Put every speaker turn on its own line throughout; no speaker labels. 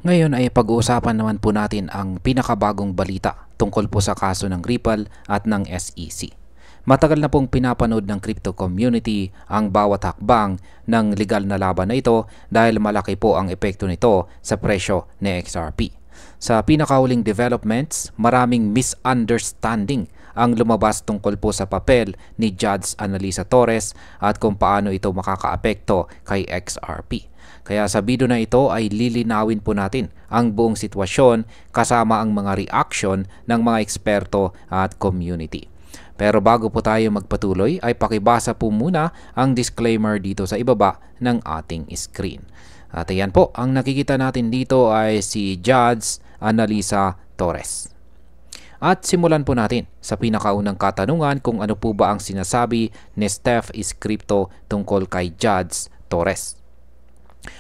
Ngayon ay pag-uusapan naman po natin ang pinakabagong balita tungkol po sa kaso ng Ripple at ng SEC. Matagal na pong pinapanood ng crypto community ang bawat hakbang ng legal na laban na ito dahil malaki po ang epekto nito sa presyo ni XRP. Sa pinakahuling developments, maraming misunderstanding ang lumabas tungkol po sa papel ni Judge Annalisa Torres at kung paano ito makakaapekto kay XRP. Kaya sa video na ito ay lilinawin po natin ang buong sitwasyon kasama ang mga reaction ng mga eksperto at community. Pero bago po tayo magpatuloy ay pakibasa po muna ang disclaimer dito sa ibaba ng ating screen. At ayan po, ang nakikita natin dito ay si Judge Annalisa Torres. At simulan po natin sa pinakaunang katanungan kung ano po ba ang sinasabi ni Steph is Crypto tungkol kay Judge Torres.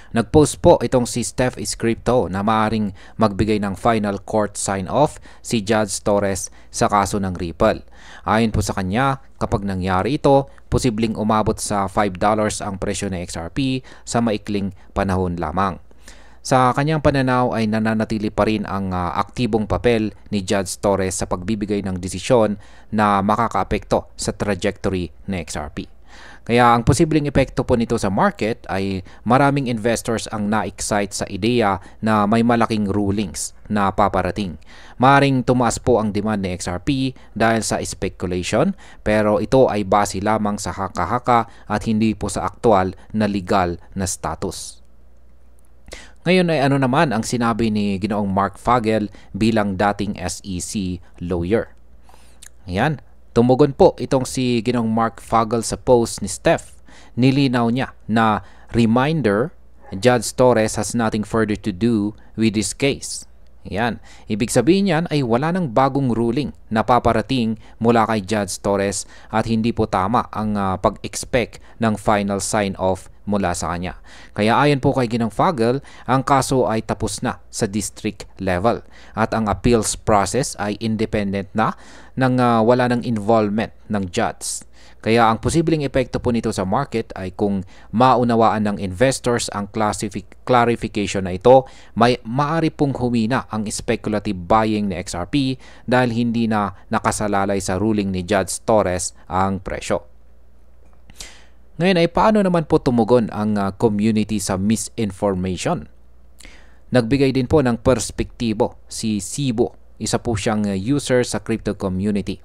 Nag-post po itong si Steph is Crypto na maaaring magbigay ng final court sign-off si Judge Torres sa kaso ng Ripple. Ayon po sa kanya, kapag nangyari ito, posibleng umabot sa $5 ang presyo ng XRP sa maikling panahon lamang. Sa kanyang pananaw ay nananatili pa rin ang aktibong papel ni Judge Torres sa pagbibigay ng desisyon na makakaapekto sa trajectory ng XRP. Kaya ang posibleng epekto po nito sa market ay maraming investors ang na-excite sa ideya na may malaking rulings na paparating. Maring tumaas po ang demand ni XRP dahil sa speculation, pero ito ay base lamang sa haka-haka at hindi po sa aktual na legal na status. Ngayon ay ano naman ang sinabi ni Ginoong Mark Fagel bilang dating SEC lawyer? Ayan. Tumugon po itong si Ginoong Mark Fagel sa post ni Steph. Nilinaw niya na reminder, Judge Torres has nothing further to do with this case. Yan. Ibig sabihin yan ay wala nang bagong ruling na paparating mula kay Judge Torres at hindi po tama ang pag-expect ng final sign-off mula sa kanya. Kaya ayon po kay Ginong Fagel, ang kaso ay tapos na sa district level at ang appeals process ay independent na nang wala ng involvement ng judge. Kaya ang posibleng epekto po nito sa market ay kung maunawaan ng investors ang clarification na ito, maaari pong humina ang speculative buying ni XRP dahil hindi na nakasalalay sa ruling ni Judge Torres ang presyo. Ngayon ay paano naman po tumugon ang community sa misinformation? Nagbigay din po ng perspektibo si Sibo, isa po siyang user sa crypto community.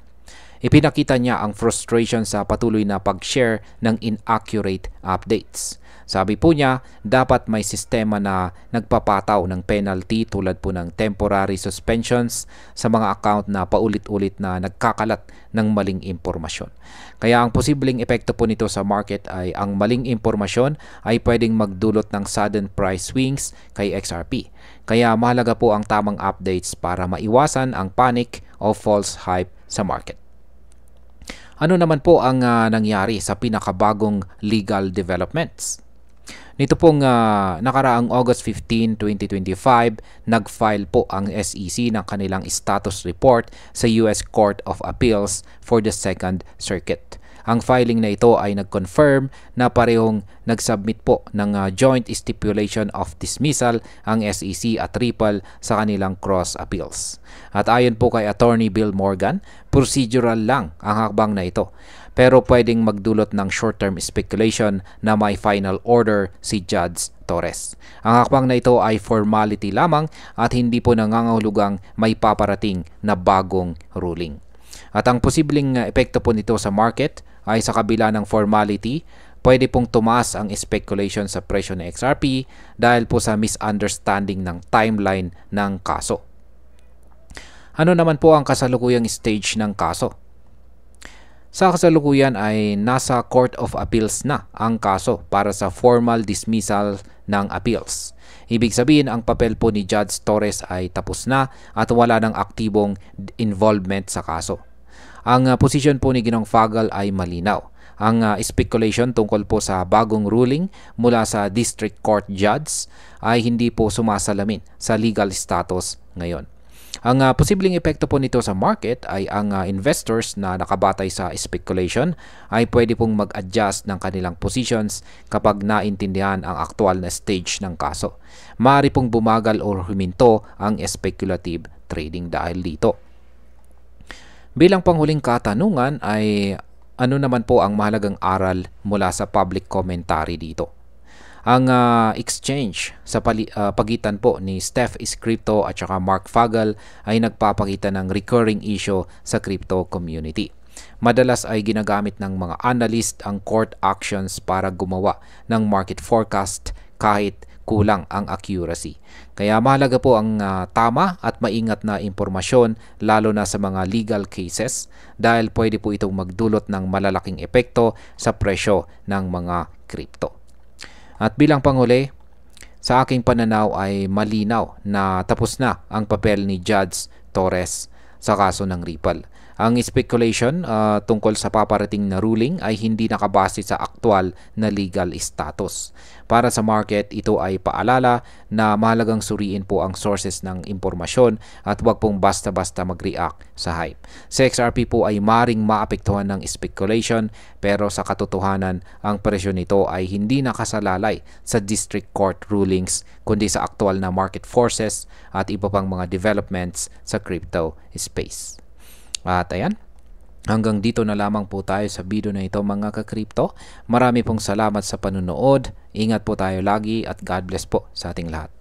Ipinakita niya ang frustration sa patuloy na pag-share ng inaccurate updates. Sabi po niya, dapat may sistema na nagpapataw ng penalty tulad po ng temporary suspensions sa mga account na paulit-ulit na nagkakalat ng maling impormasyon. Kaya ang posibleng epekto po nito sa market ay ang maling impormasyon ay pwedeng magdulot ng sudden price swings kay XRP. Kaya mahalaga po ang tamang updates para maiwasan ang panic o false hype sa market. Ano naman po ang nangyari sa pinakabagong legal developments? Nito pong nakaraang August 15, 2025, nag-file po ang SEC ng kanilang status report sa US Court of Appeals for the Second Circuit. Ang filing na ito ay nag-confirm na parehong nag-submit po ng joint stipulation of dismissal ang SEC at Ripple sa kanilang cross appeals. At ayon po kay Attorney Bill Morgan, procedural lang ang hakbang na ito. Pero pwedeng magdulot ng short-term speculation na may final order si Judge Torres. Ang hakbang na ito ay formality lamang at hindi po nangangahulugang may paparating na bagong ruling. At ang posibleng epekto po nito sa market ay sa kabila ng formality, pwede pong tumaas ang speculation sa presyo ng XRP dahil po sa misunderstanding ng timeline ng kaso. Ano naman po ang kasalukuyang stage ng kaso? Sa kasalukuyan ay nasa Court of Appeals na ang kaso para sa formal dismissal ng appeals. Ibig sabihin ang papel po ni Judge Torres ay tapos na at wala ng aktibong involvement sa kaso. Ang posisyon po ni Ginong Fagel ay malinaw. Ang speculation tungkol po sa bagong ruling mula sa District Court Judge ay hindi po sumasalamin sa legal status ngayon. Ang posibleng epekto po nito sa market ay ang investors na nakabatay sa speculation ay pwede pong mag-adjust ng kanilang positions kapag naintindihan ang aktual na stage ng kaso. Maaari pong bumagal o huminto ang speculative trading dahil dito. Bilang panghuling katanungan ay ano naman po ang mahalagang aral mula sa public commentary dito? Ang exchange sa pagitan po ni Steph is Crypto at saka Mark Fagel ay nagpapakita ng recurring issue sa crypto community. Madalas ay ginagamit ng mga analyst ang court actions para gumawa ng market forecast kahit kulang ang accuracy. Kaya mahalaga po ang tama at maingat na impormasyon lalo na sa mga legal cases dahil pwede po itong magdulot ng malalaking epekto sa presyo ng mga crypto. At bilang panghuli, sa aking pananaw ay malinaw na tapos na ang papel ni Judge Torres sa kaso ng Ripple. Ang speculation tungkol sa paparating na ruling ay hindi nakabase sa aktual na legal status. Para sa market, ito ay paalala na mahalagang suriin po ang sources ng impormasyon at huwag pong basta-basta mag-react sa hype. Sa XRP po ay maring maapektuhan ng speculation pero sa katotohanan, ang presyo nito ay hindi nakasalalay sa district court rulings kundi sa aktual na market forces at iba pang mga developments sa crypto space. At ayan, hanggang dito na lamang po tayo sa video na ito mga ka-crypto. Marami pong salamat sa panunood. Ingat po tayo lagi at God bless po sa ating lahat.